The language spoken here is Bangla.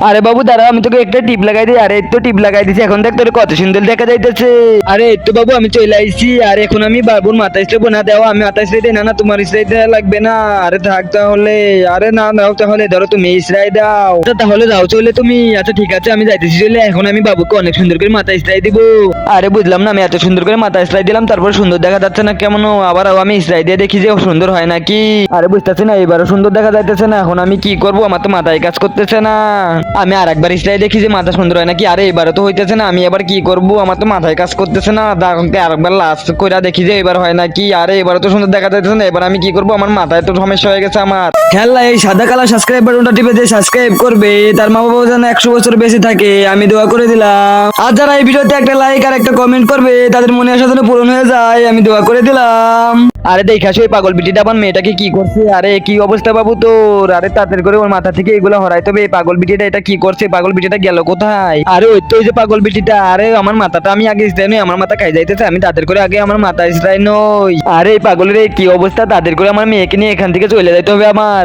আরে বাবু দাঁড়া, আমি তোকে একটা টিপ লাগাই দিই। আরে এই তো টিপ লাগাই দিছি, এখন দেখ তোর কত সুন্দর দেখা যাইতেছে। আরে এই তো বাবু আমি চলে আইছি। আর এখন আমি বাবুর মাথা স্ট্রেপ না দেওয়া, আমি মাথা স্ট্রেপ দিই না, তোমার স্ট্রেপ দেওয়া লাগবে না। আরে থাক তাহলে, আরে না দাও তাহলে, ধরো তুমি স্ট্রাই দাও। আচ্ছা তাহলে যাও চলে তুমি। আচ্ছা ঠিক আছে আমি যাইতেছি চলে। এখন আমি বাবুকে অনেক সুন্দর করে মাথা স্ট্রাই দিব। আরে বুঝলাম না, আমি এত সুন্দর করে মাথা স্ট্রাই দিলাম, তারপর সুন্দর দেখা যাচ্ছে না কেমন? আবার আমি স্ট্রাই দিয়ে দেখি যে সুন্দর হয় নাকি। আরে বুঝতেছি না, এবারও সুন্দর দেখা যাইতেছে না। এখন আমি কি করবো, আমার তো মাথায় কাজ করতেছে না। আমি আর একবার স্ট্রাই দেখি যে মাথা সুন্দর হয় নাকি। আরে এবারও তো হইতেছে না, আমি এবার কি করব, আমার তো মাথায় কাজ করতেছে না। আরেকবার লাস্ট কইরা দেখি যে এবার হয় নাকি। আরে এবারও তো সুন্দর দেখা যাইতেছে না। এবার আমি কি করব, আমার মাথায় তো সমস্যা হয়ে গেছে আমার। খেলা এই সাদা কালো সাবস্ক্রাইব বাটনটা টিপে যে সাবস্ক্রাইব করবে, তার মা বাবা যেন 100 বছর বেঁচে থাকে, আমি দোয়া করে দিলাম। আর যারা এই ভিডিওতে একটা লাইক আর একটা কমেন্ট করবে, তাদের মনে আশা যেন পূরণ হয়ে যায়, আমি দোয়া করে দিলাম। আরে দেখাস ওই পাগল বিটিটা আমার মেয়েটাকে কি করছে। আরে কি অবস্থা বাবু তোর? আরে তাড়াতাড়ি করে ওর মাথা থেকে এগুলো হরাইতে হবে। এই পাগল বিটিটা এটা কি করছে? পাগল বিটিটা গেল কোথায়? আরে ওই তো ওই যে পাগল বিটিটা। আরে আমার মাথাটা আমি আগে স্ট্রাই নই, আমার মাথা খাই যাইতেছে, আমি তাদের করে আগে আমার মাথা স্ট্রাই নই। আরে এই পাগলের এই কি অবস্থা? তাদের করে আমার মেয়েকে নিয়ে এখান থেকে চলে যাইতে হবে আমার।